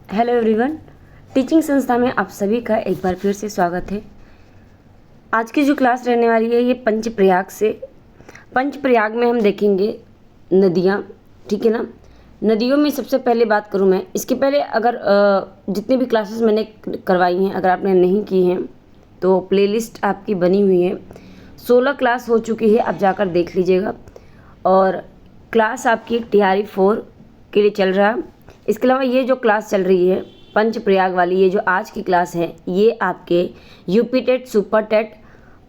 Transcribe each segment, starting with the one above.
Hello everyone, teaching संस्था में आप सभी का एक बार फिर से स्वागत है। आज की जो क्लास रहने वाली है ये पंचप्रयाग से। पंचप्रयाग में हम देखेंगे नदियाँ, ठीक है ना। नदियों में सबसे पहले बात करूँ मैं, इसके पहले अगर जितनी भी क्लासेस मैंने करवाई हैं, अगर आपने नहीं की हैं तो प्लेलिस्ट आपकी बनी हुई है। 16 क्लास हो चुकी है, आप जाकर देख लीजिएगा। और क्लास आपकी TRE 4 के लिए चल रहा है। इसके अलावा ये जो क्लास चल रही है पंचप्रयाग वाली, ये जो आज की क्लास है ये आपके यूपी टेट, सुपर टेट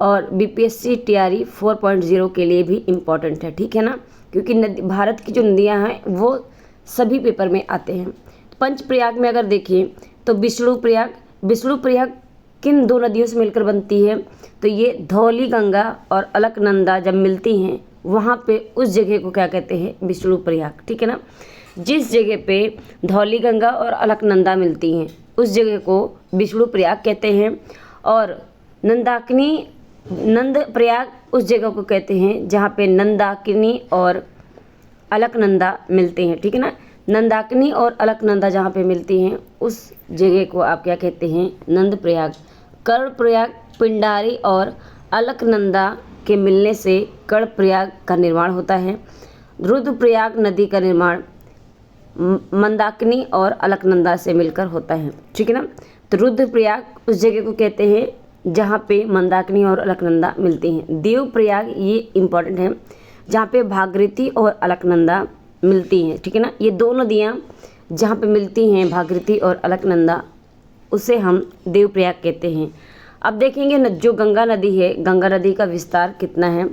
और BPSC TRE 4.0 के लिए भी इम्पॉर्टेंट है, ठीक है ना। क्योंकि भारत की जो नदियाँ हैं वो सभी पेपर में आते हैं। पंचप्रयाग में अगर देखें तो विष्णुप्रयाग किन दो नदियों से मिलकर बनती है, तो ये धौली गंगा और अलकनंदा जब मिलती हैं वहाँ पे उस जगह को क्या कहते हैं, विष्णुप्रयाग, ठीक है ना। जिस जगह पे धौली गंगा और अलकनंदा मिलती हैं उस जगह को विष्णुप्रयाग कहते हैं। और नंदप्रयाग उस जगह को कहते हैं जहाँ पे नंदाकिनी और अलकनंदा मिलते हैं, ठीक है ना। नंदाकिनी और अलकनंदा जहाँ पे मिलती हैं उस जगह को आप क्या कहते हैं, नंदप्रयाग। कर्णप्रयाग पिंडारी और अलकनंदा के मिलने से कर्णप्रयाग का निर्माण होता है। रुद्रप्रयाग नदी का निर्माण मंदाकिनी और अलकनंदा से मिलकर होता है, ठीक है ना। तो रुद्रप्रयाग उस जगह को कहते हैं जहाँ पे मंदाकिनी और अलकनंदा मिलती हैं। देवप्रयाग ये इम्पॉर्टेंट है, जहाँ पे भागीरथी और अलकनंदा मिलती हैं, ठीक है ना। ये दो नदियाँ जहाँ पे मिलती हैं भागीरथी और अलकनंदा, उसे हम देवप्रयाग कहते हैं। अब देखेंगे जो गंगा नदी है, गंगा नदी का विस्तार कितना है।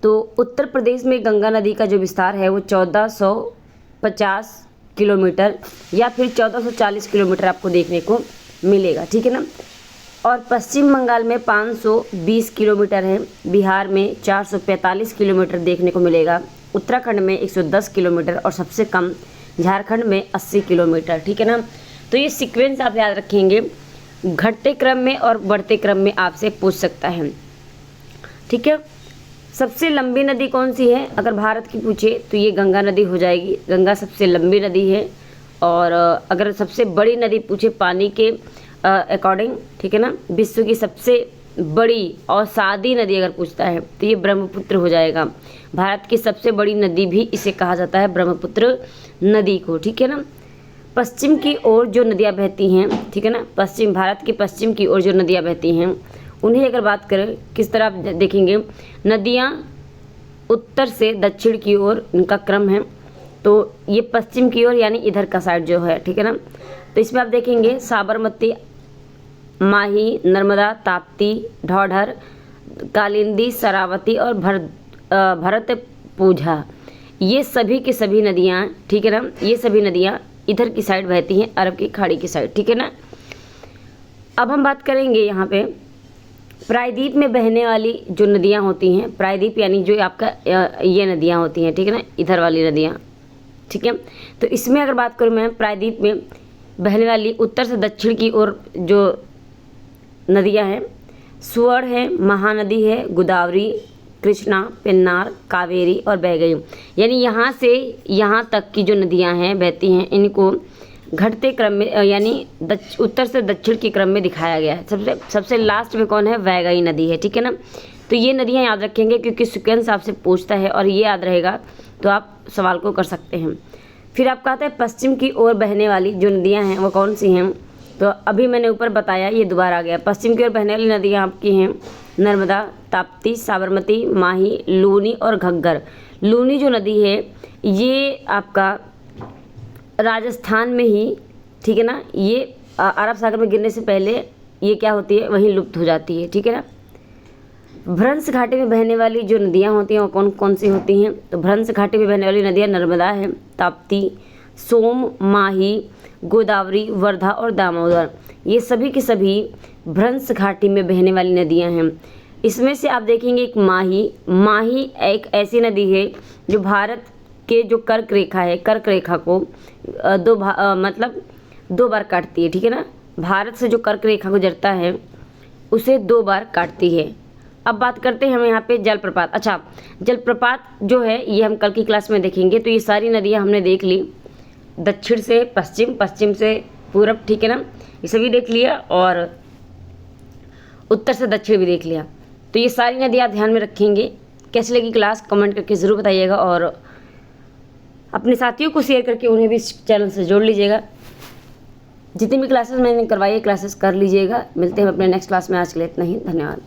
तो उत्तर प्रदेश में गंगा नदी का जो विस्तार है वो 1450 किलोमीटर या फिर 1440 किलोमीटर आपको देखने को मिलेगा, ठीक है ना। और पश्चिम बंगाल में 520 किलोमीटर है, बिहार में 445 किलोमीटर देखने को मिलेगा, उत्तराखंड में 110 किलोमीटर और सबसे कम झारखंड में 80 किलोमीटर, ठीक है ना। तो ये सीक्वेंस आप याद रखेंगे, घटते क्रम में और बढ़ते क्रम में आपसे पूछ सकता है, ठीक है। सबसे लंबी नदी कौन सी है अगर भारत की पूछे तो ये गंगा नदी हो जाएगी। गंगा सबसे लंबी नदी है। और अगर सबसे बड़ी नदी पूछे पानी के अकॉर्डिंग, ठीक है ना, विश्व की सबसे बड़ी और सादी नदी अगर पूछता है तो ये ब्रह्मपुत्र हो जाएगा। भारत की सबसे बड़ी नदी भी इसे कहा जाता है, ब्रह्मपुत्र नदी को, ठीक है ना। पश्चिम की ओर जो नदियाँ बहती हैं, ठीक है ना, भारत की पश्चिम की ओर जो नदियाँ बहती हैं उन्हें अगर बात करें किस तरह आप देखेंगे, नदियाँ उत्तर से दक्षिण की ओर इनका क्रम है। तो ये पश्चिम की ओर यानी इधर का साइड जो है, ठीक है ना। तो इसमें आप देखेंगे साबरमती, माही, नर्मदा, ताप्ती, ढौढर, कालिंदी, शरावती और भरतपुझा, ये सभी की सभी नदियाँ, ठीक है ना, ये सभी नदियाँ इधर की साइड बहती हैं, अरब की खाड़ी की साइड, ठीक है ना। अब हम बात करेंगे यहाँ पे प्रायद्वीप में बहने वाली जो नदियाँ होती हैं, प्रायद्वीप यानी जो आपका ये नदियाँ होती हैं, ठीक है ना, इधर वाली नदियाँ, ठीक है। तो इसमें अगर बात करूँ मैं, प्रायद्वीप में बहने वाली उत्तर से दक्षिण की ओर जो नदियाँ हैं, स्वर्ण है, महानदी है, गोदावरी, कृष्णा, पेन्नार, कावेरी और बैगई, यानी यहाँ से यहाँ तक की जो नदियाँ हैं बहती हैं, इनको घटते क्रम में यानी उत्तर से दक्षिण के क्रम में दिखाया गया है। सबसे लास्ट में कौन है, वैगई नदी है, ठीक है ना। तो ये नदियाँ याद रखेंगे क्योंकि सीक्वेंस आपसे पूछता है और ये याद रहेगा तो आप सवाल को कर सकते हैं। फिर आपका आता है पश्चिम की ओर बहने वाली जो नदियाँ हैं वो कौन सी हैं। तो अभी मैंने ऊपर बताया, ये दोबारा आ गया। पश्चिम की ओर बहने वाली नदियाँ आपकी हैं नर्मदा, ताप्ती, साबरमती, माही, लूनी और घग्गर। लूनी जो नदी है ये आपका राजस्थान में ही, ठीक है ना, ये अरब सागर में गिरने से पहले ये क्या होती है, वहीं लुप्त हो जाती है, ठीक है ना। भ्रंश घाटी में बहने वाली जो नदियाँ होती हैं वो कौन कौन सी होती हैं, तो भ्रंश घाटी में बहने वाली नदियाँ नर्मदा है, ताप्ती, सोम, माही, गोदावरी, वर्धा और दामोदर, ये सभी की सभी भ्रंश घाटी में बहने वाली नदियाँ हैं। इसमें से आप देखेंगे एक माही एक ऐसी नदी है जो भारत के जो कर्क रेखा है, कर्क रेखा को दो बार काटती है, ठीक है ना। भारत से जो कर्क रेखा गुजरता है उसे 2 बार काटती है। अब बात करते हैं हम यहाँ पे जलप्रपात। अच्छा, जलप्रपात जो है ये हम कल की क्लास में देखेंगे। तो ये सारी नदियाँ हमने देख ली, दक्षिण से पश्चिम, पश्चिम से पूरब, ठीक है ना, ये सभी देख लिया, और उत्तर से दक्षिण भी देख लिया। तो ये सारी नदी आप ध्यान में रखेंगे। कैसी लगी क्लास कमेंट करके ज़रूर बताइएगा, और अपने साथियों को शेयर करके उन्हें भी इस चैनल से जोड़ लीजिएगा। जितनी भी क्लासेस मैंने करवाई है क्लासेस कर लीजिएगा। मिलते हैं अपने नेक्स्ट क्लास में। आज के लिए इतना ही, धन्यवाद।